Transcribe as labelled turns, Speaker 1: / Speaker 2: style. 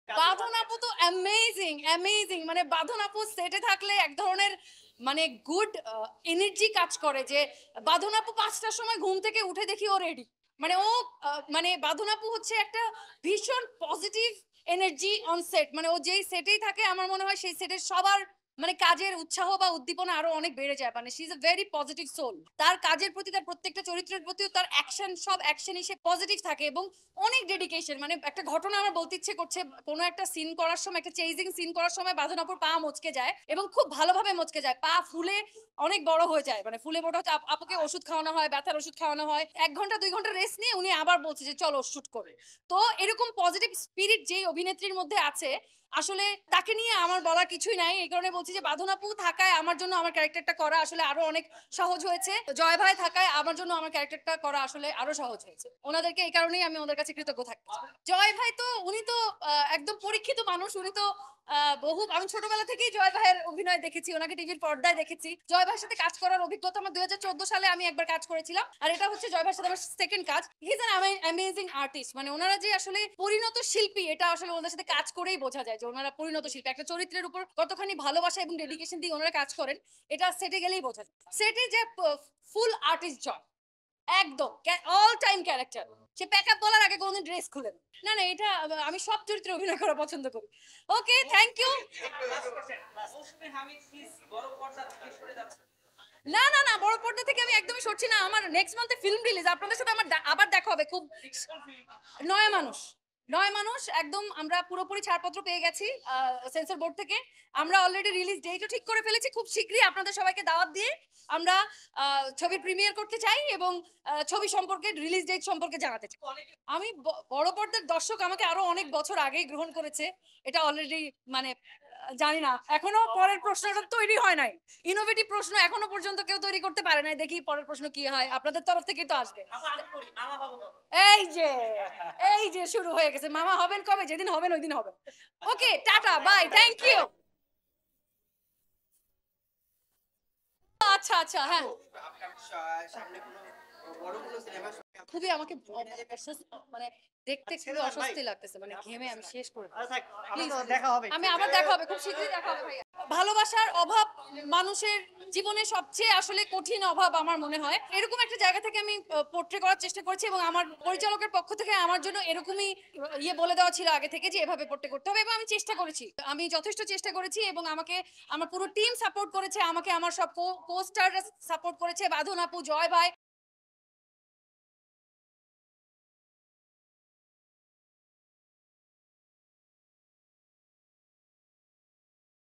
Speaker 1: বাঁধন আপু তো অ্যামেজিং, অ্যামেজিং। মানে বাঁধন আপু সেটে থাকলে এক ধরনের মানে গুড এনার্জি কাজ করে যে বাঁধন আপু ৫ টার সময় ঘুম থেকে উঠে দেখি ও রেডি। মানে ও মানে বাঁধন আপু হচ্ছে একটা ভীষণ পজিটিভ এনার্জি অন সেট। মানে ও যেই সেটেই থাকে আমার মনে হয় সেই সেটের সবার মানে কাজের উৎসাহ বা উদ্দীপনা আরো অনেক বেড়ে যায়। মানে she is a very positive soul. তার কাজের প্রতি তার প্রত্যেকটা চরিত্রের প্রতিও তার অ্যাকশন সব অ্যাকশনই সে পজিটিভ থাকে এবং অনেক ডেডিকেশন। মানে একটা ঘটনা আমার বলতে ইচ্ছে করছে। কোনো একটা সিন করার সময় একটা চেজিং সিন করার সময় বাঁধন আপুর পা মচকে যায় এবং খুব ভালোভাবে মচকে যায়। পা ফুলে অনেক বড় হয়ে যায়। মানে ফুলে বড় হচ্ছে আপুকে ওষুধ খাওয়ানো হয়, ব্যথার ওষুধ খাওয়ানো হয়। ১ ঘন্টা ২ ঘন্টা রেস্ট নিয়ে উনি আবার বলছে যে চলো শুট করে। তো এরকম পজিটিভ স্পিরিট যেই অভিনেত্রীর মধ্যে আছে আসলে তাকে নিয়ে আমার বলার কিছুই নাই। এই কারণে বলছি যে বাঁধন আপু থাকায় আমার জন্য আমার ক্যারেক্টারটা করা আসলে আরো অনেক সহজ হয়েছে। জয় ভাই থাকায় আমার জন্য আমার ক্যারেক্টারটা করা আসলে আরো সহজ হয়েছে। উনাদেরকে এই কারণেই আমি ওদের কাছে কৃতজ্ঞ থাকতে চাই। জয় ভাই তো উনি তো একদম পরীক্ষিত মানুষ। উনি তো বহু আমি ছোটবেলা থেকেই জয় ভাইয়ের অভিনয় দেখেছি। উনাকে টিভির পর্দায় দেখেছি। জয় ভাইয়ের সাথে কাজ করার অভিজ্ঞতা আমার ২০১৪ সালে আমি একবার কাজ করেছিলাম। আর এটা হচ্ছে জয় ভাইয়ের সাথে আমার সেকেন্ড কাজ। He is an amazing artist. মানে উনারা যে আসলে পরিণত শিল্পী এটা আসলে ওনাদের সাথে কাজ করেই বোঝা যায় যে ওনারা পরিণত শিল্পী। একটা চরিত্রের উপর কতখানি ভালোবাসা এবং ডেডিকেশন দিয়ে ওনারা কাজ করেন এটা সেটে গেলেই বোঝা যায়। সেটে যে ফুল আর্টিস্ট জয়। একদম অল টাইম ক্যারেক্টার। সে প্যাকআপ বলার আগে কোনদিন ড্রেস খুলে না। না, না এটা আমি সব চরিত্রে অভিনয় করা পছন্দ করি। Okay, thank you.
Speaker 2: Mousumi Hamid please বড় পর্দা থেকে সরে যাচ্ছে।
Speaker 1: না, না, না বড় পর্দা থেকে আমি একদমই সরছি না। আমার নেক্সট মান্থে ফিল্ম রিলিজ। আপনাদের সাথে আমার আবার দেখা হবে খুব নয়া মানুষ। নয়া মানুষ একদম আমরা পুরোপুরি ছাড়পত্র পেয়ে গেছি সেন্সর বোর্ড থেকে। আমরা অলরেডি রিলিজ ডেটও ঠিক করে ফেলেছি। খুব শীঘ্রই আপনাদের সবাইকে দাওয়াত দিয়ে আমরা ছবির প্রিমিয়ার করতে চাই এবং ছবি সম্পর্কে রিলিজ ডেট সম্পর্কে জানাতে চাই। আমি বড় পর্দার দর্শক আমাকে আরো অনেক বছর আগেই গ্রহণ করেছে। এটা অলরেডি মানে জানি না। এখনো পরের প্রশ্নটা তৈরি হয় নাই। ইনোভেটিভ প্রশ্ন এখনো পর্যন্ত কেউ তৈরি করতে পারে নাই। দেখি পরের প্রশ্ন কি হয়। আপনাদের তরফ থেকেই তো আসবে।
Speaker 2: আপা আমি করি মামা বাবু হবে।
Speaker 1: এই যে, এই যে শুরু হয়ে গেছে। মামা হবেন কবে? যেদিন হবেন ওইদিন হবেন। ওকে, টাটা, বাই, থ্যাংক ইউ। আচ্ছা, আচ্ছা, হ্যাঁ।
Speaker 3: আপনার সামনে কোনো বড় কোনো সিনেমা
Speaker 1: খুবই আমাকে মানে দেখতে খুবই অস্বস্তি লাগতেছে। মানে ঘেমে আমি শেষ করে
Speaker 2: আচ্ছা থাক,
Speaker 1: প্লিজ
Speaker 2: আমাদের দেখা হবে।
Speaker 1: আমি আবার দেখা হবে, খুব শীঘ্রই দেখা হবে ভাইয়া। ভালোবাসার অভাব মানুষের জীবনে সবচেয়ে আসলে কঠিন অভাব আমার মনে হয়। এরকম একটা জায়গা থেকে আমি পোর্ট্রে করার চেষ্টা করেছি এবং আমার পরিচালকের পক্ষ থেকে আমার জন্য এরকমই ইয়ে বলে দেওয়া ছিল আগে থেকে যে এভাবে পোর্ট্রে করতে হবে এবং আমি চেষ্টা করেছি। আমি যথেষ্ট চেষ্টা করেছি এবং আমাকে আমার পুরো টিম সাপোর্ট করেছে। আমাকে আমার সব কো স্টাররা সাপোর্ট করেছে। বাঁধন আপু, জয় ভাই